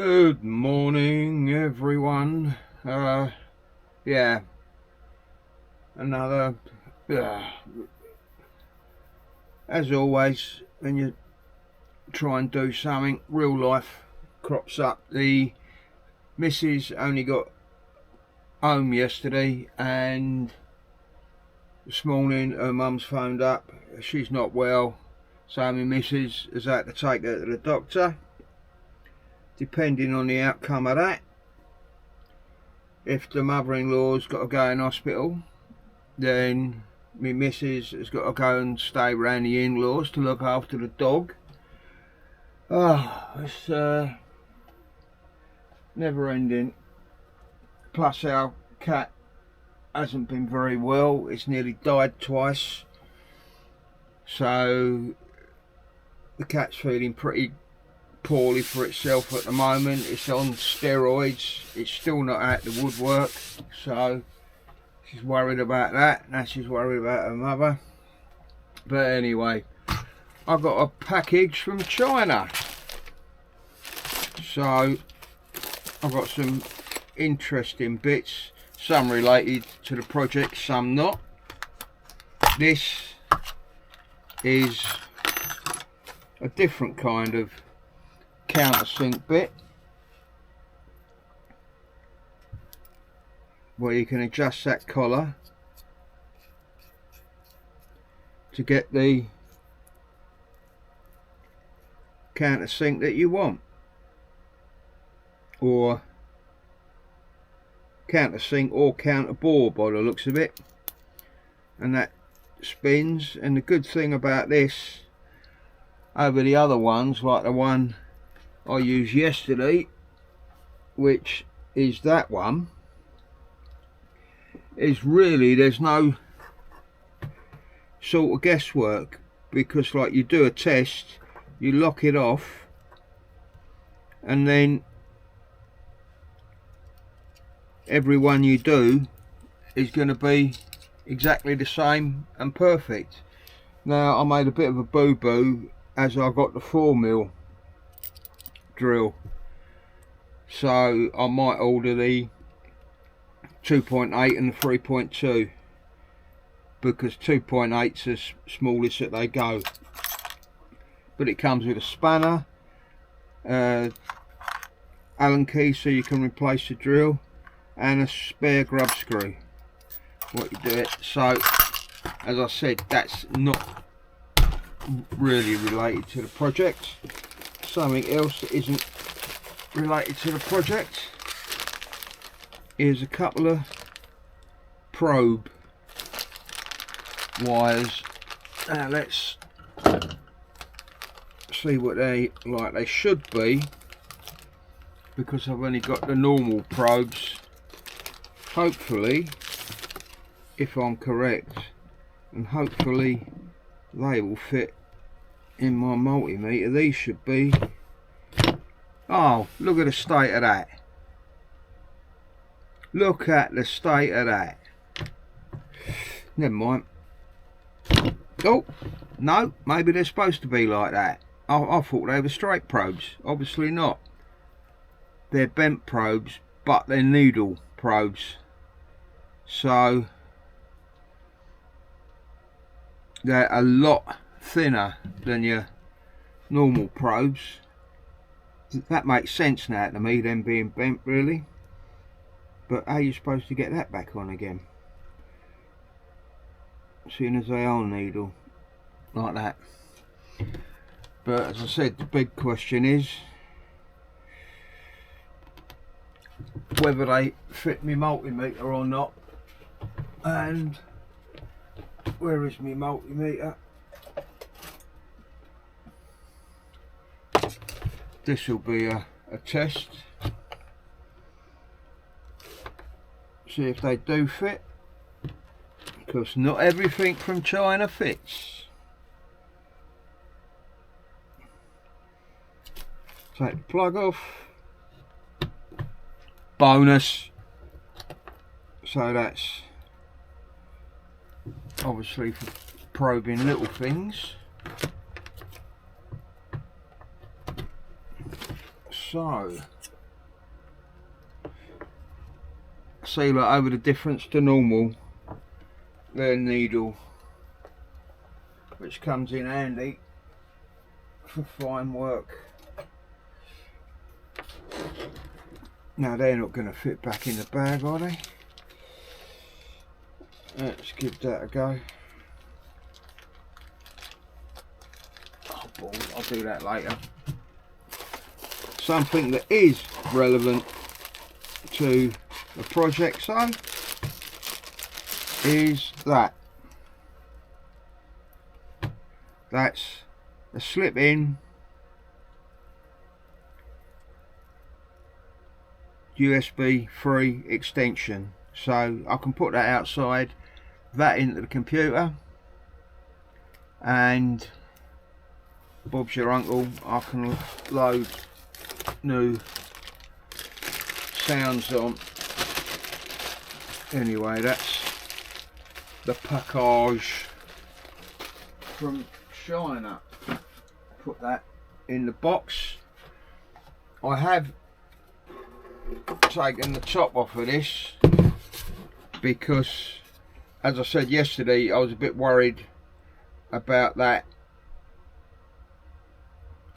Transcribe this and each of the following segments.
Good morning, everyone. Yeah, another. As always, when you try and do something, real life crops up. The missus only got home yesterday, and this morning her mum's phoned up. She's not well, so my missus has had to take her to the doctor. Depending on the outcome of that, if the mother-in-law's got to go in hospital, then my missus has got to go and stay around the in-laws to look after the dog. It's never ending. Plus our cat hasn't been very well. It's nearly died twice, so the cat's feeling pretty poorly for itself at the moment. It's on steroids. It's still not out the woodwork, so she's worried about that. Now she's worried about her mother. But anyway, I got a package from China, so I've got some interesting bits, some related to the project, some not. This is a different kind of countersink bit where you can adjust that collar to get the countersink that you want, or countersink or counterbore by the looks of it, and that spins. And the good thing about this over the other ones, like the one I used yesterday, which is that one, is really there's no sort of guesswork, because like you do a test, you lock it off, and then every one you do is going to be exactly the same and perfect. Now I made a bit of a boo-boo as I got the 4mm drill, so I might order the 2.8 and the 3.2, because 2.8's the smallest that they go. But it comes with a spanner, Allen key so you can replace the drill, and a spare grub screw. What you do it. So as I said, that's not really related to the project. Something else that isn't related to the project is a couple of probe wires. Now let's see what they like. They should be, because I've only got the normal probes. Hopefully, if I'm correct, and hopefully they will fit in my multimeter. These should be. Oh, look at the state of that. Look at the state of that. Never mind. Oh, no, maybe they're supposed to be like that. I thought they were straight probes. Obviously not. They're bent probes, but they're needle probes. So they're a lot thinner than your normal probes. That makes sense now to me, them being bent, really. But how are you supposed to get that back on again, seeing as they are needle like that? But as I said, the big question is whether they fit my multimeter or not. And where is my multimeter? This will be a test. See if they do fit, because not everything from China fits. Take the plug off. Bonus. So that's obviously for probing little things. So see like over the difference to normal, their needle, which comes in handy for fine work. Now they're not going to fit back in the bag, are they? Let's give that a go. Oh, balls, I'll do that later. Something that is relevant to the project, so is that. That's a slip in USB 3 extension, so I can put that outside, that into the computer, and Bob's your uncle, I can load new sounds on. Anyway, that's the package from China. Put that in the box. I have taken the top off of this because, as I said yesterday, I was a bit worried about that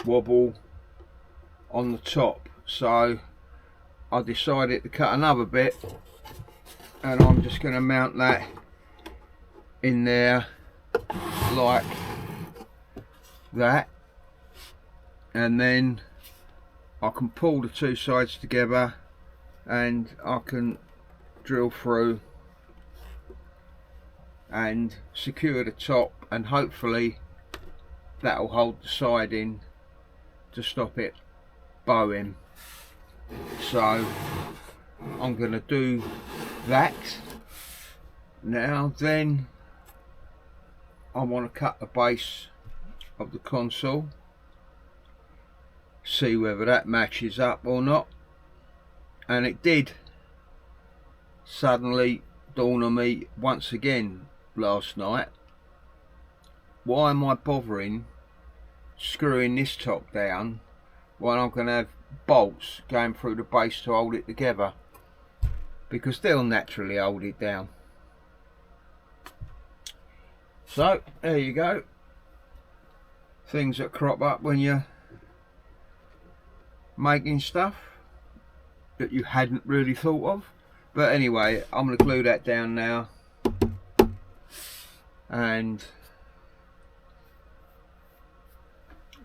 wobble on the top, so I decided to cut another bit, and I'm just going to mount that in there like that, and then I can pull the two sides together and I can drill through and secure the top, and hopefully that will hold the side in to stop it bowing. So I'm going to do that now. Then I want to cut the base of the console, see whether that matches up or not. And it did suddenly dawn on me once again last night, why am I bothering screwing this top down when I'm going to have bolts going through the base to hold it together, because they'll naturally hold it down. So there you go, things that crop up when you're making stuff that you hadn't really thought of. But anyway, I'm going to glue that down now and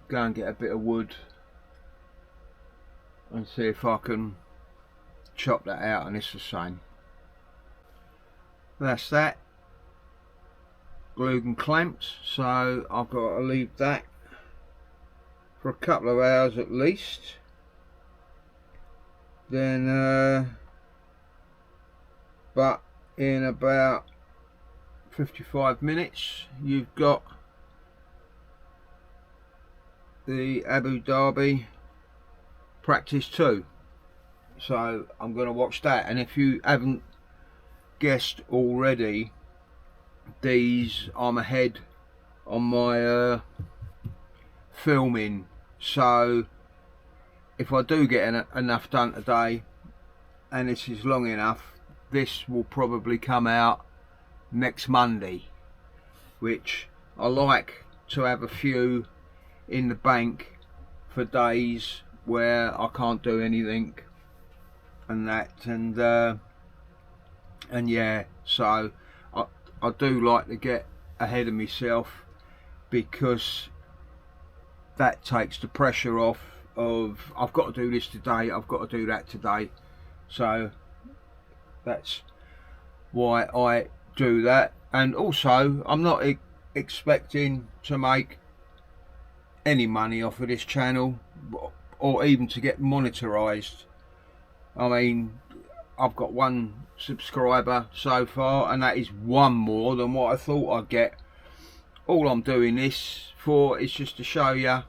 go and get a bit of wood and see if I can chop that out, and it's the same. That's that glued and clamped, so I've got to leave that for a couple of hours at least. Then but in about 55 minutes you've got the Abu Dhabi practice 2, so I'm going to watch that. And if you haven't guessed already, these I'm ahead on my filming, so if I do get enough done today and this is long enough, this will probably come out next Monday, which I like to have a few in the bank for days where I can't do anything and that, and yeah, so I do like to get ahead of myself, because that takes the pressure off of I've got to do this today, I've got to do that today. So that's why I do that. And also, I'm not expecting to make any money off of this channel, or even to get monetized. I mean, I've got 1 subscriber so far, and that is 1 more than what I thought I'd get. All I'm doing this for is just to show you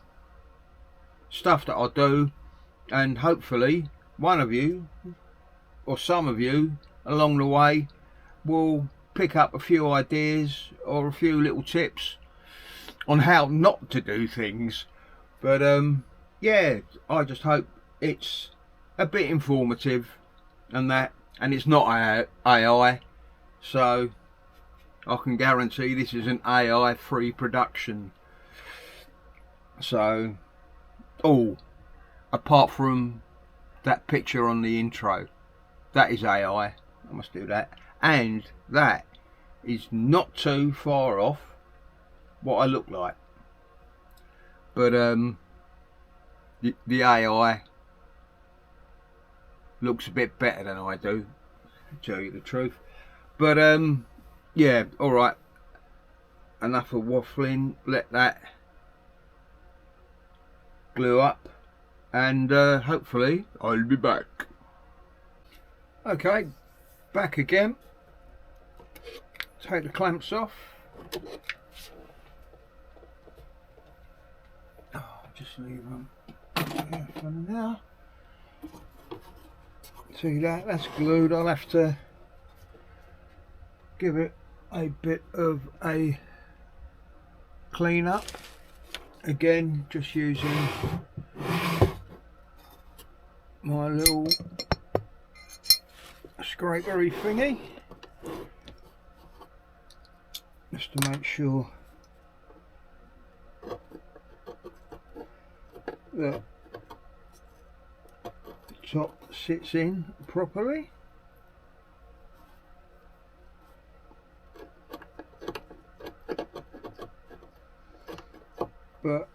stuff that I do, and hopefully one of you or some of you along the way will pick up a few ideas or a few little tips on how not to do things. But yeah, I just hope it's a bit informative and that, and it's not AI, so I can guarantee this is an AI free production. So, oh, apart from that picture on the intro, that is AI. I must do that. And that is not too far off what I look like. But the AI looks a bit better than I do, to tell you the truth. But yeah, alright. Enough of waffling. Let that glue up, and hopefully I'll be back. Okay, back again. Take the clamps off. Oh, just leave them there for now. See that? That's glued. I'll have to give it a bit of a clean up. Again, just using my little scrapery thingy, just to make sure that the top sits in properly. But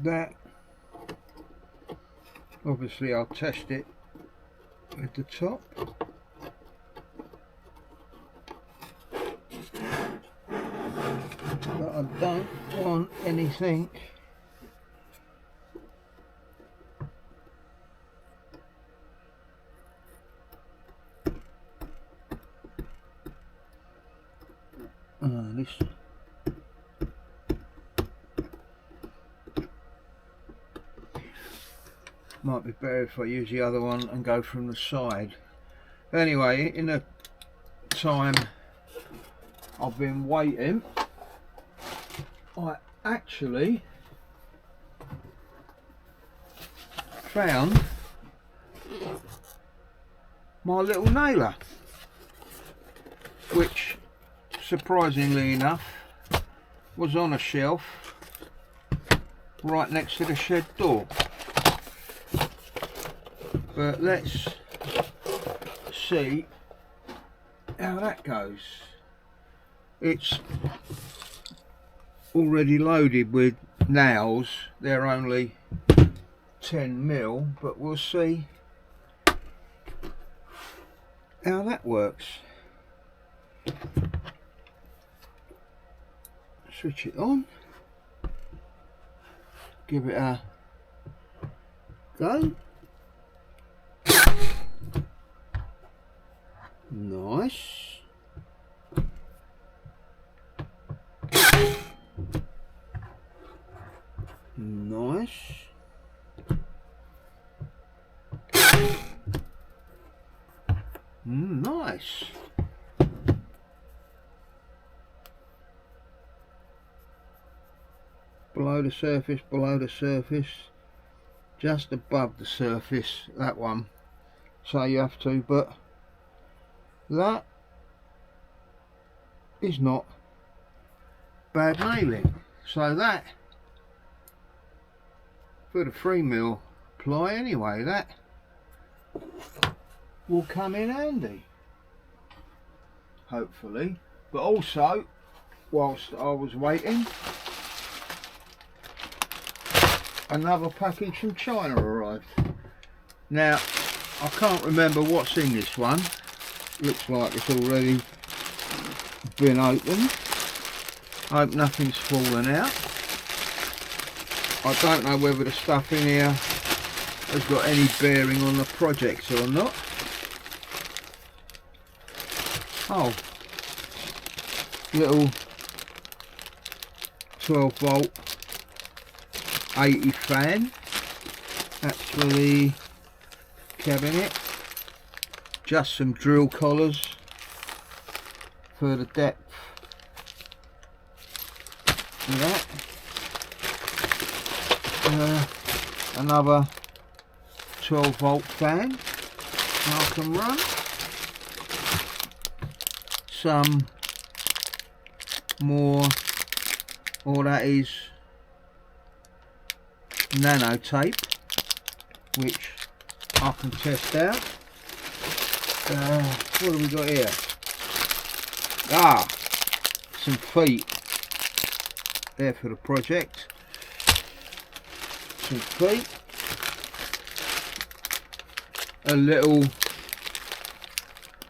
that, obviously I'll test it at the top. But I don't want anything this might be better if I use the other one and go from the side. Anyway, in the time I've been waiting, I actually found my little nailer, which surprisingly enough was on a shelf right next to the shed door. But let's see how that goes. It's already loaded with nails. They're only 10mm, but we'll see how that works. Switch it on, give it a go. Nice. Nice. Nice. Below the surface, just above the surface, that one. So you have to, but that is not bad nailing. So that, for the 3mm ply anyway, that will come in handy, hopefully. But also, whilst I was waiting, another package from China arrived. Now, I can't remember what's in this one. Looks like it's already been opened. I hope nothing's fallen out. I don't know whether the stuff in here has got any bearing on the project or not. Oh, little 12V 80 fan. That's for the cabinet. Just some drill collars for the depth of that. Another 12-volt fan I can run. Some more, all that is nano tape, which I can test out. What have we got here? Some feet there for the project. Some feet. A little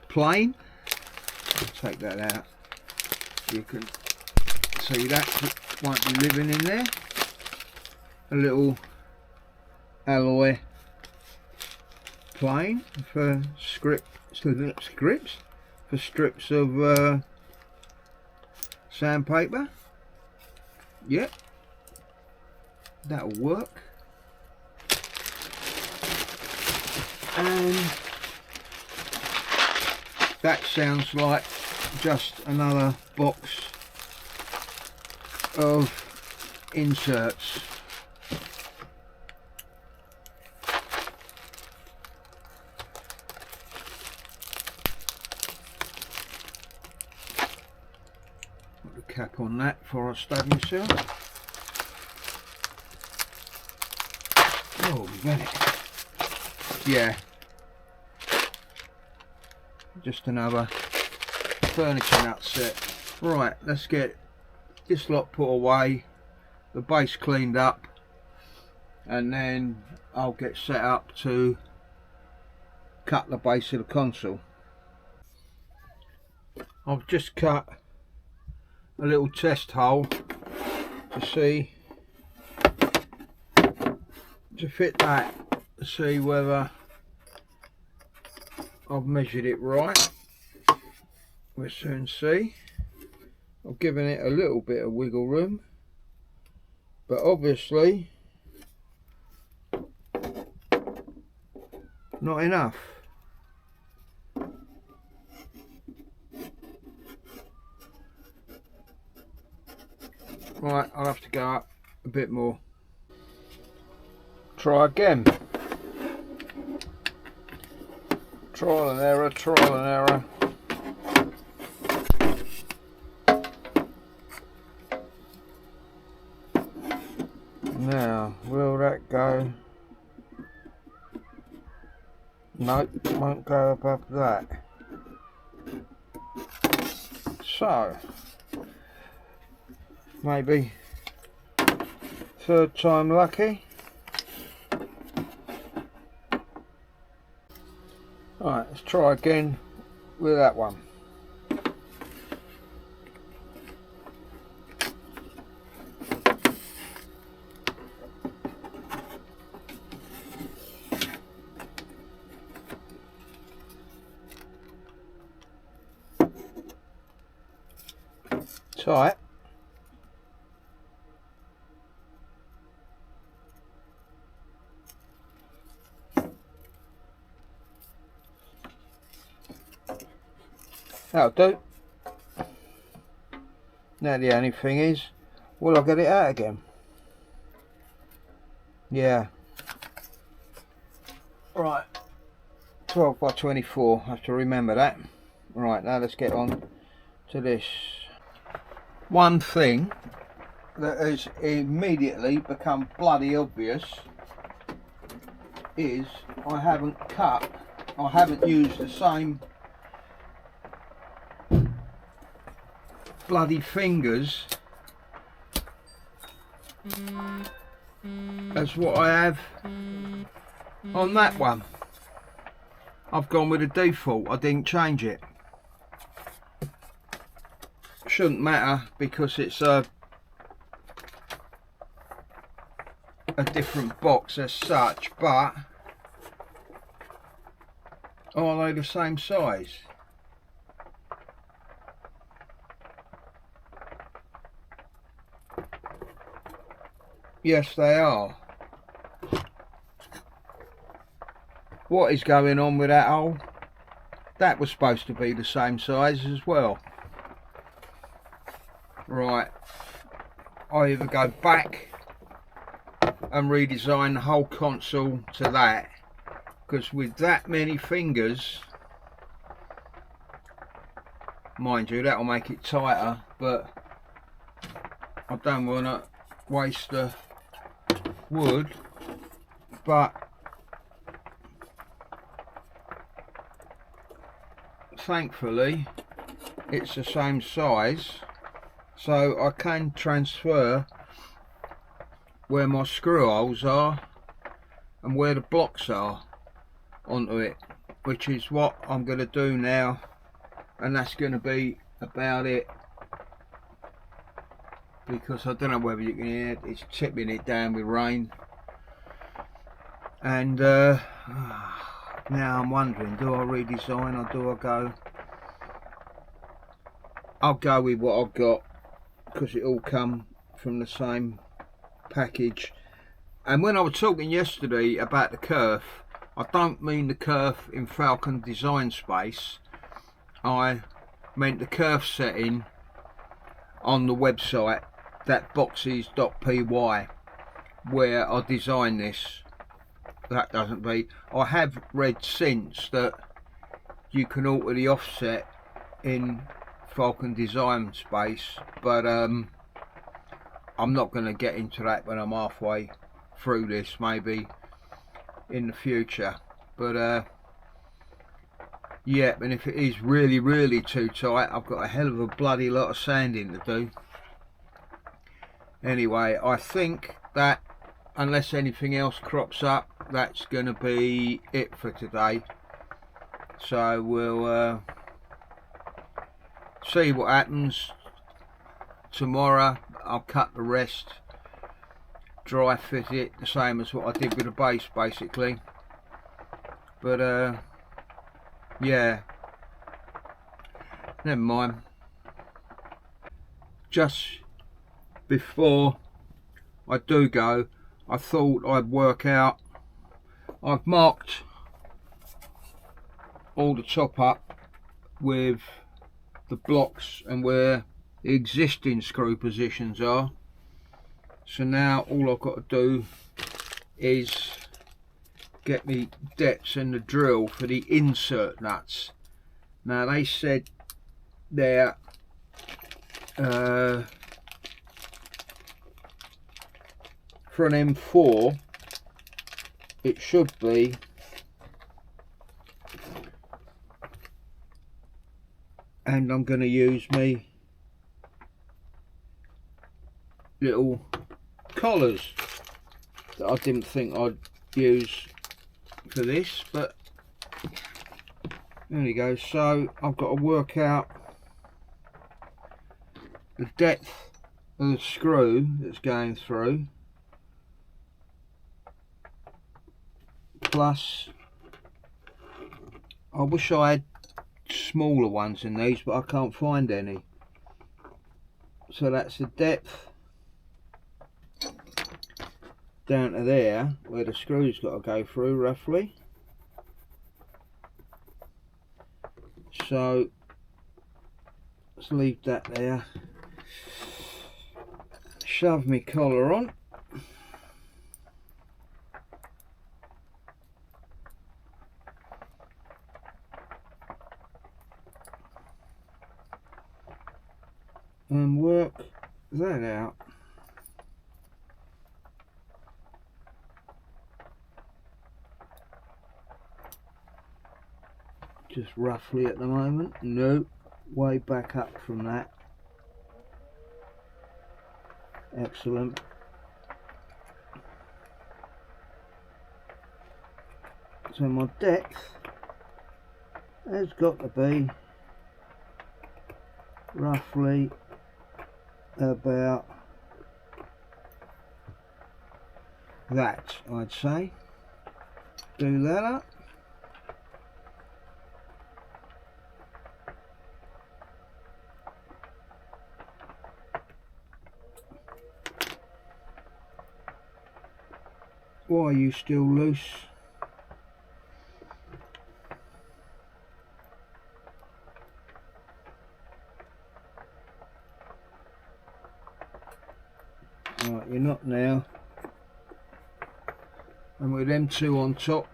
plane. Take that out. You can see that won't be living in there. A little alloy plane for for strips of sandpaper. Yep, that'll work. And that sounds like just another box of inserts. Put the cap on that before I stab myself. Oh, we got it. Yeah, just another furniture nut set. Right, let's get this lot put away, the base cleaned up, and then I'll get set up to cut the base of the console. I've just cut a little test hole to fit that, to see whether I've measured it right. We'll soon see. I've given it a little bit of wiggle room, but obviously not enough. Right, I'll have to go up a bit more. Try again. Trial and error, trial and error. Now, will that go? Nope, won't go above that. So, maybe third time lucky. Alright, let's try again with that one. Tight. That'll do. Now the only thing is, will I get it out again? Yeah. Right. 12 by 24, I have to remember that. Right, now let's get on to this. One thing that has immediately become bloody obvious is I haven't used the same bloody fingers as what I have on that one. I've gone with a default, I didn't change it. Shouldn't matter because it's a different box as such, but are they the same size? Yes, they are. What is going on with that hole? That was supposed to be the same size as well. right, I either go back and redesign the whole console to that, because with that many fingers, mind you, that'll make it tighter, but I don't want to waste the wood. But thankfully it's the same size, so I can transfer where my screw holes are and where the blocks are onto it, which is what I'm going to do now, and that's going to be about it, because I don't know whether you can hear it, it's tipping it down with rain. And now I'm wondering, do I redesign or do I go? I'll go with what I've got, because it all come from the same package. And when I was talking yesterday about the kerf, I don't mean the kerf in Falcon Design Space, I meant the kerf setting on the website, that boxes.py, where I designed this. That doesn't be. I have read since that you can alter the offset in Falcon Design Space, but I'm not going to get into that when I'm halfway through this, maybe in the future. But yeah, and if it is really too tight, I've got a hell of a bloody lot of sanding to do. Anyway, I think that unless anything else crops up, that's going to be it for today. So we'll see what happens tomorrow. I'll cut the rest, dry fit it, the same as what I did with the base basically. But yeah, never mind. Just before I do go, I thought I'd work out, I've marked all the top up with the blocks and where the existing screw positions are. So now all I've got to do is get me depths and the drill for the insert nuts. Now they said they're for an M4 it should be and I'm going to use me little collars that I didn't think I'd use for this, but there we go. So I've got to work out the depth of the screw that's going through, plus I wish I had smaller ones in these, but I can't find any. So that's the depth down to there where the screw's got to go through roughly. So let's leave that there. Shove my collar on. And work that out. Just roughly at the moment. No, way back up from that. Excellent. So my depth has got to be roughly about that, I'd say. Do that up. Why are you still loose? not now. And with them two on top,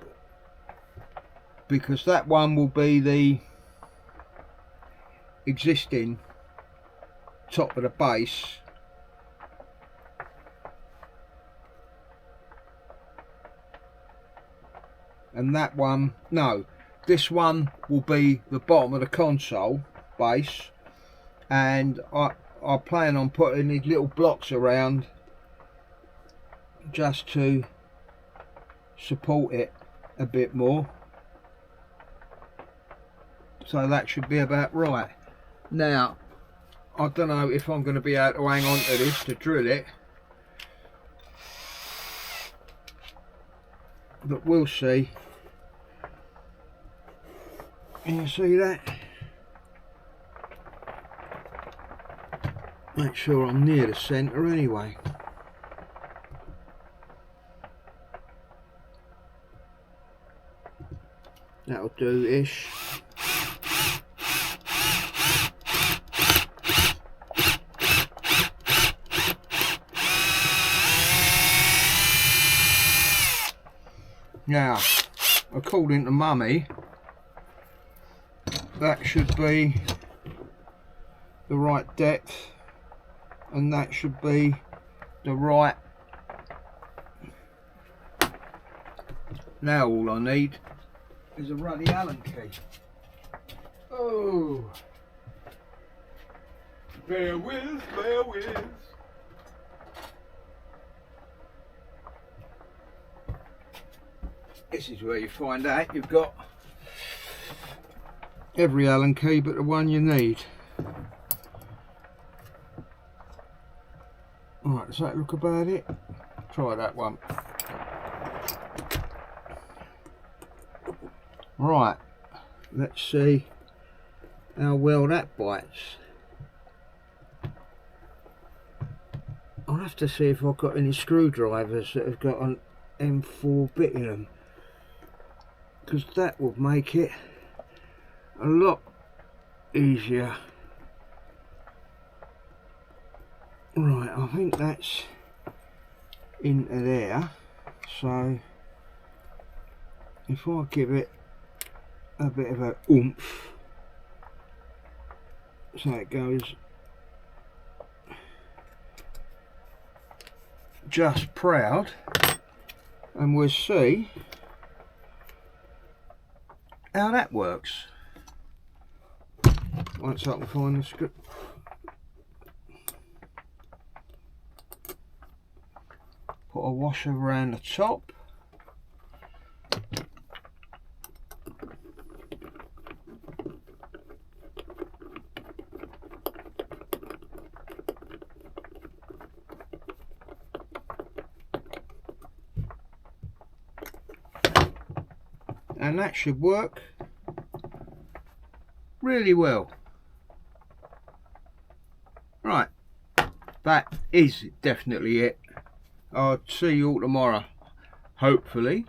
because that one will be the existing top of the base, and that one, no, this one will be the bottom of the console base, and I plan on putting these little blocks around just to support it a bit more. So that should be about right. Now, I don't know if I'm going to be able to hang on to this to drill it, but we'll see. Can you see that? Make sure I'm near the centre anyway. That'll do-ish. Now, according to Mummy, that should be the right depth, and that should be the right. Now all I need is a ruddy Allen key. Oh, bear with, bear with. This is where you find out you've got every Allen key but the one you need. Right, does that look about it? Try that one. Right, let's see how well that bites. I'll have to see if I've got any screwdrivers that have got an M4 bit in them, because that would make it a lot easier. Right, I think that's into there, so if I give it a bit of a oomph, so it goes just proud, and we'll see how that works once I can find the script. Put a washer around the top. And that should work really well. Right, that is definitely it. I'll see you all tomorrow, hopefully.